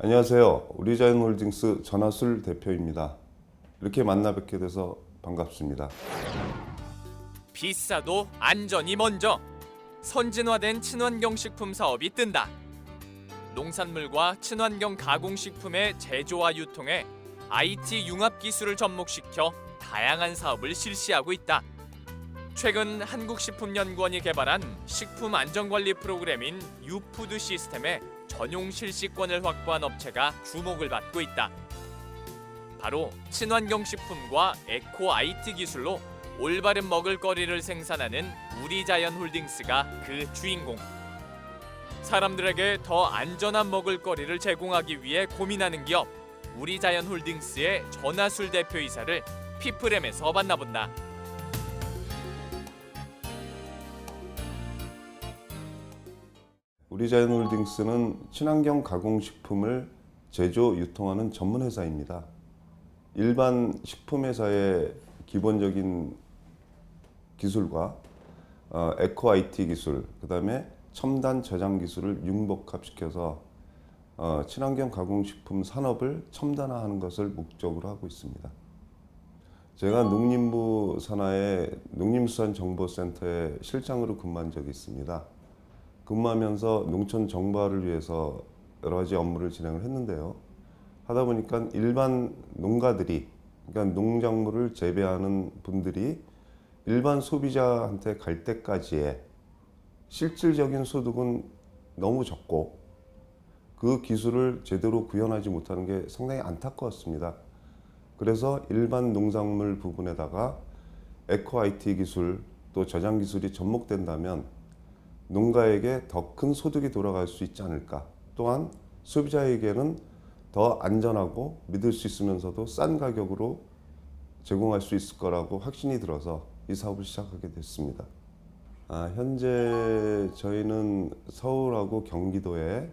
안녕하세요. 우리자연홀딩스 전하술 대표입니다. 이렇게 만나 뵙게 돼서 반갑습니다. 비싸도 안전이 먼저. 선진화된 친환경 식품 사업이 뜬다. 농산물과 친환경 가공식품의 제조와 유통에 IT 융합 기술을 접목시켜 다양한 사업을 실시하고 있다. 최근 한국식품연구원이 개발한 식품 안전관리 프로그램인 유푸드 시스템의 전용 실시권을 확보한 업체가 주목을 받고 있다. 바로 친환경 식품과 에코 IT 기술로 올바른 먹을거리를 생산하는 우리자연홀딩스가 그 주인공. 사람들에게 더 안전한 먹을거리를 제공하기 위해 고민하는 기업 우리자연홀딩스의 전하술 대표이사를 피플엠에서 만나본다. 우리자연홀딩스는 친환경 가공식품을 제조, 유통하는 전문 회사입니다. 일반 식품회사의 기본적인 기술과 에코 IT 기술, 그 다음에 첨단 저장 기술을 융복합시켜서 친환경 가공식품 산업을 첨단화하는 것을 목적으로 하고 있습니다. 제가 농림부 산하의 농림수산정보센터의 실장으로 근무한 적이 있습니다. 근무하면서 농촌 정보화를 위해서 여러 가지 업무를 진행을 했는데요. 하다 보니까 일반 농가들이, 그러니까 농작물을 재배하는 분들이 일반 소비자한테 갈 때까지의 실질적인 소득은 너무 적고 그 기술을 제대로 구현하지 못하는 게 상당히 안타까웠습니다. 그래서 일반 농작물 부분에다가 에코 IT 기술 또 저장 기술이 접목된다면 농가에게 더 큰 소득이 돌아갈 수 있지 않을까. 또한 소비자에게는 더 안전하고 믿을 수 있으면서도 싼 가격으로 제공할 수 있을 거라고 확신이 들어서 이 사업을 시작하게 됐습니다. 현재 저희는 서울하고 경기도에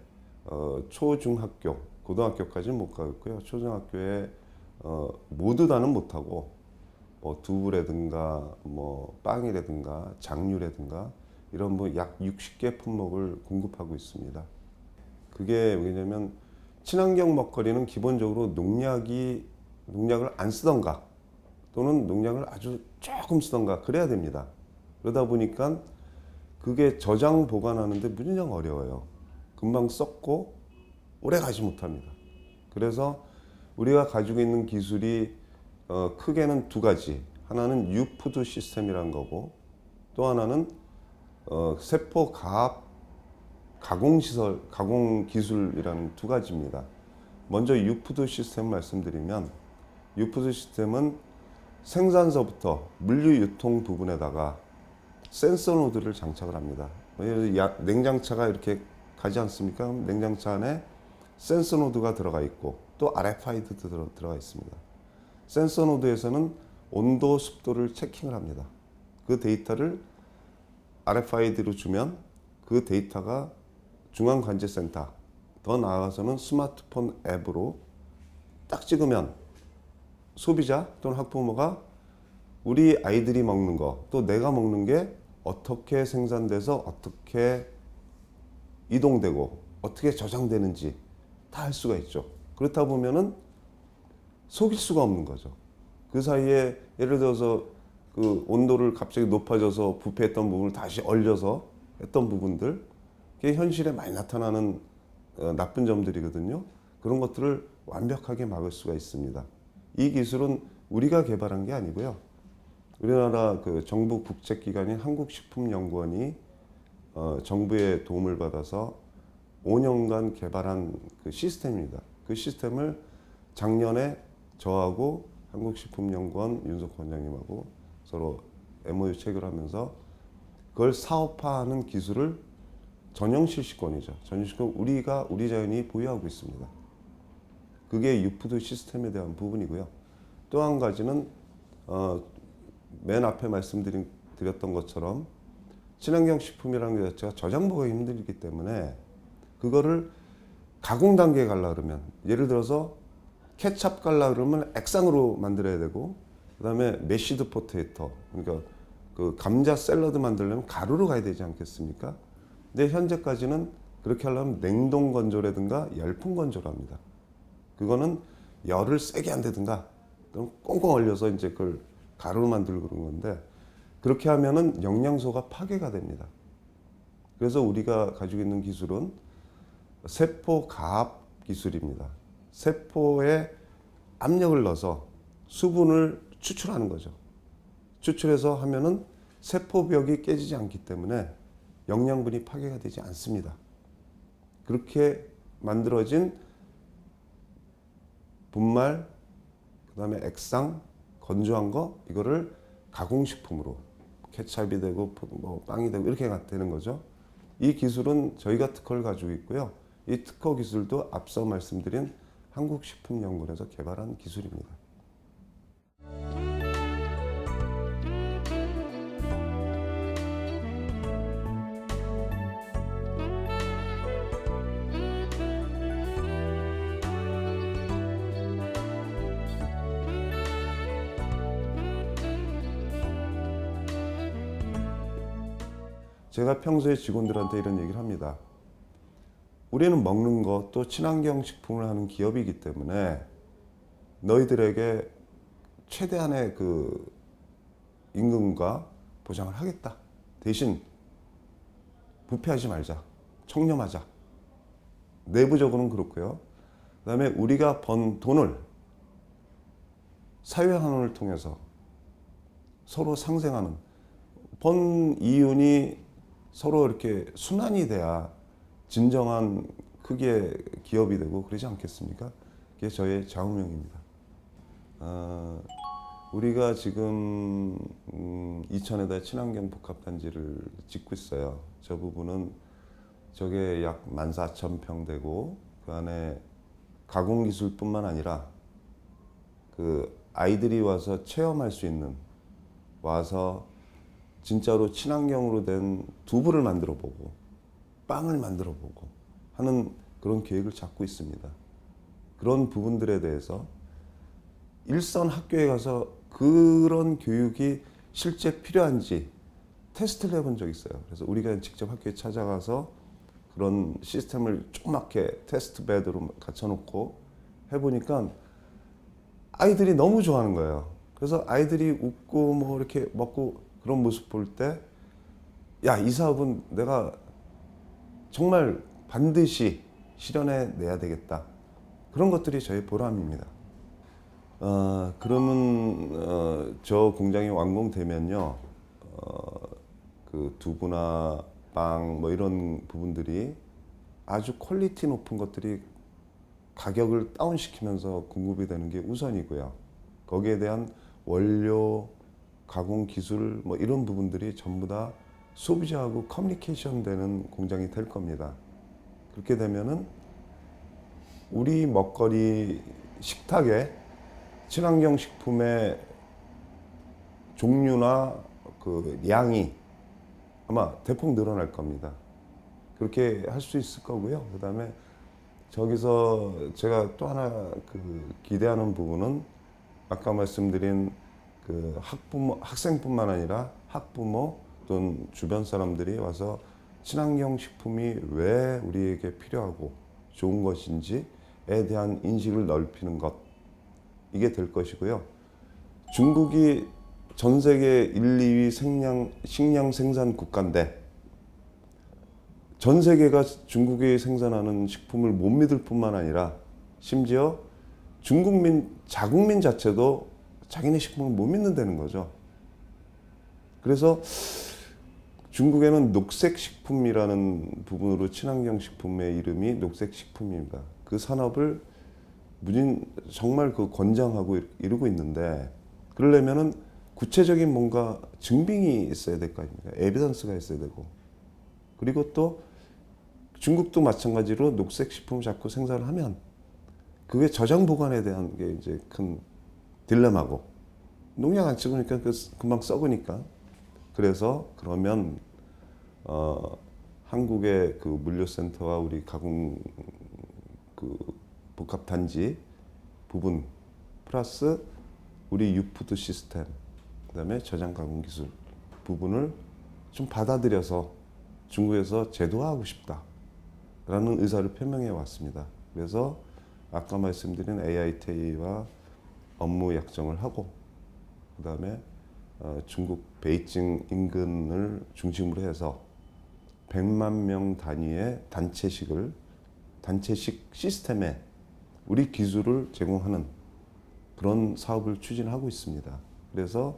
초중학교, 고등학교까지는 못 가고요. 초중학교에 모두 다는 못하고 두부라든가 빵이라든가 장류라든가 이런 약 60개 품목을 공급하고 있습니다. 그게 왜냐면 친환경 먹거리는 기본적으로 농약을 안 쓰던가 또는 농약을 아주 조금 쓰던가 그래야 됩니다. 그러다 보니까 그게 저장 보관하는데 무진장 어려워요. 금방 썩고 오래 가지 못합니다. 그래서 우리가 가지고 있는 기술이 크게는 두 가지. 하나는 유푸드 시스템이라는 거고 또 하나는 세포 가압 가공시설, 가공기술이라는 두 가지입니다. 먼저 유푸드 시스템 말씀드리면 유푸드 시스템은 생산서부터 물류 유통 부분에다가 센서 노드를 장착을 합니다. 냉장차가 이렇게 가지 않습니까? 그럼 냉장차 안에 센서 노드가 들어가 있고 또 RFID도 들어가 있습니다. 센서 노드에서는 온도, 습도를 체킹을 합니다. 그 데이터를 RFID로 주면 그 데이터가 중앙관제센터, 더 나아가서는 스마트폰 앱으로 딱 찍으면 소비자 또는 학부모가 우리 아이들이 먹는 거, 또 내가 먹는 게 어떻게 생산돼서 어떻게 이동되고 어떻게 저장되는지 다 알 수가 있죠. 그렇다 보면은 속일 수가 없는 거죠. 그 사이에 예를 들어서 그 온도를 갑자기 높아져서 부패했던 부분을 다시 얼려서 했던 부분들, 그게 현실에 많이 나타나는 나쁜 점들이거든요. 그런 것들을 완벽하게 막을 수가 있습니다. 이 기술은 우리가 개발한 게 아니고요. 우리나라 그 정부 국책기관인 한국식품연구원이 정부의 도움을 받아서 5년간 개발한 그 시스템입니다. 그 시스템을 작년에 저하고 한국식품연구원 윤석 원장님하고 서로 MOU 체결하면서 그걸 사업화하는 기술을 전용 실시권이죠. 전용 실시권 우리가 우리자연이 보유하고 있습니다. 그게 유푸드 시스템에 대한 부분이고요. 또 한 가지는 맨 앞에 말씀드렸던 것처럼 친환경 식품이라는 게 자체가 저장 보관이 힘들기 때문에 그거를 가공 단계에 가려 그러면 예를 들어서 케찹 갈라 그러면 액상으로 만들어야 되고 그다음에 메시드 포테이토 그러니까 그 감자 샐러드 만들려면 가루로 가야 되지 않겠습니까? 근데 현재까지는 그렇게 하려면 냉동 건조라든가 열풍 건조를 합니다. 그거는 열을 세게 한다든가 꽁꽁 얼려서 이제 그걸 가루로 만들고 그런 건데, 그렇게 하면은 영양소가 파괴가 됩니다. 그래서 우리가 가지고 있는 기술은 세포 가압 기술입니다. 세포에 압력을 넣어서 수분을 추출하는 거죠. 추출해서 하면은 세포벽이 깨지지 않기 때문에 영양분이 파괴가 되지 않습니다. 그렇게 만들어진 분말, 그다음에 액상, 건조한 거, 이거를 가공식품으로 케찹이 되고 뭐 빵이 되고 이렇게 되는 거죠. 이 기술은 저희가 특허를 가지고 있고요. 이 특허 기술도 앞서 말씀드린 한국식품연구원에서 개발한 기술입니다. 제가 평소에 직원들한테 이런 얘기를 합니다. 우리는 먹는 것, 또 친환경 식품을 하는 기업이기 때문에 너희들에게 최대한의 그 임금과 보장을 하겠다. 대신 부패하지 말자. 청렴하자. 내부적으로는 그렇고요. 그다음에 우리가 번 돈을 사회환원을 통해서 서로 상생하는, 번 이윤이 서로 이렇게 순환이 돼야 진정한 크기의 기업이 되고 그러지 않겠습니까? 그게 저의 좌우명입니다. 우리가 지금 이천에다 친환경 복합단지를 짓고 있어요. 저 부분은 저게 약 14,000평 되고, 그 안에 가공기술뿐만 아니라 그 아이들이 와서 체험할 수 있는, 와서 진짜로 친환경으로 된 두부를 만들어 보고 빵을 만들어 보고 하는 그런 계획을 잡고 있습니다. 그런 부분들에 대해서 일선 학교에 가서 그런 교육이 실제 필요한지 테스트를 해본 적이 있어요. 그래서 우리가 직접 학교에 찾아가서 그런 시스템을 조그맣게 테스트 베드로 갖춰놓고 해보니까 아이들이 너무 좋아하는 거예요. 그래서 아이들이 웃고 뭐 이렇게 먹고 그런 모습 볼 때, 야, 이 사업은 내가 정말 반드시 실현해 내야 되겠다. 그런 것들이 저의 보람입니다. 그러면 저 공장이 완공되면요, 그 두부나 빵 뭐 이런 부분들이 아주 퀄리티 높은 것들이 가격을 다운시키면서 공급이 되는 게 우선이고요. 거기에 대한 원료, 가공 기술 뭐 이런 부분들이 전부 다 소비자하고 커뮤니케이션 되는 공장이 될 겁니다. 그렇게 되면은 우리 먹거리 식탁에 친환경 식품의 종류나 그 양이 아마 대폭 늘어날 겁니다. 그렇게 할 수 있을 거고요. 그다음에 저기서 제가 또 하나 그 기대하는 부분은 아까 말씀드린 그 학부모, 학생뿐만 아니라 학부모 또는 주변 사람들이 와서 친환경 식품이 왜 우리에게 필요하고 좋은 것인지에 대한 인식을 넓히는 것, 이게 될 것이고요. 중국이 전 세계 1, 2위 식량 생산 국가인데 전 세계가 중국이 생산하는 식품을 못 믿을 뿐만 아니라 심지어 자국민 자체도 자기네 식품을 못 믿는다는 거죠. 그래서 중국에는 녹색식품이라는 부분으로 친환경 식품의 이름이 녹색식품입니다. 그 산업을 정말 그 권장하고 이루고 있는데, 그러려면은 구체적인 뭔가 증빙이 있어야 될 거 아닙니까? 에비던스가 있어야 되고. 그리고 또 중국도 마찬가지로 녹색식품을 자꾸 생산을 하면 그게 저장 보관에 대한 게 이제 큰 딜레마고, 농약 안 찍으니까 금방 썩으니까. 그래서 그러면 한국의 그 물류센터와 우리 가공 그 복합단지 부분 플러스 우리 유푸드 시스템, 그다음에 저장 가공 기술 부분을 좀 받아들여서 중국에서 제도화하고 싶다. 의사를 표명해 왔습니다. 그래서 아까 말씀드린 AIT와 업무 약정을 하고 그다음에 중국 베이징 인근을 중심으로 해서 100만 명 단위의 단체식 시스템에 우리 기술을 제공하는 그런 사업을 추진하고 있습니다. 그래서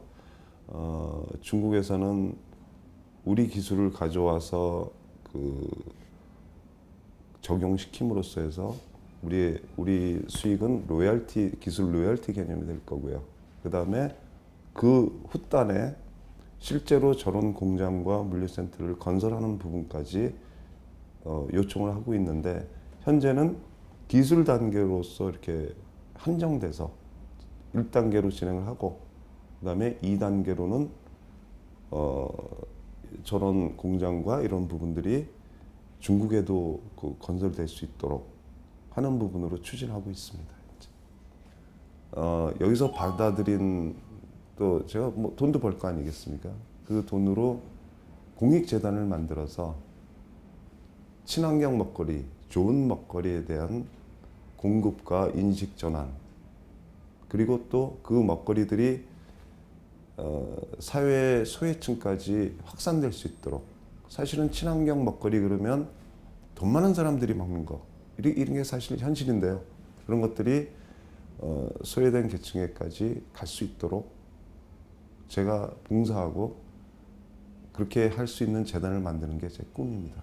중국에서는 우리 기술을 가져와서 적용시킴으로써 해서 우리 수익은 기술 로열티 개념이 될 거고요. 그다음에 그 후단에 실제로 저런 공장과 물류센터를 건설하는 부분까지 요청을 하고 있는데 현재는 기술 단계로서 이렇게 한정돼서 1단계로 진행을 하고 그다음에 2단계로는 저런 공장과 이런 부분들이 중국에도 건설될 수 있도록 하는 부분으로 추진하고 있습니다. 여기서 받아들인 또 제가 뭐 돈도 벌 거 아니겠습니까? 그 돈으로 공익재단을 만들어서 친환경 먹거리, 좋은 먹거리에 대한 공급과 인식 전환 그리고 또 그 먹거리들이 사회 소외층까지 확산될 수 있도록 사실은 친환경 먹거리 그러면 돈 많은 사람들이 먹는 거 이런 게 사실 현실인데요. 그런 것들이 소외된 계층에까지 갈 수 있도록 제가 봉사하고 그렇게 할 수 있는 재단을 만드는 게 제 꿈입니다.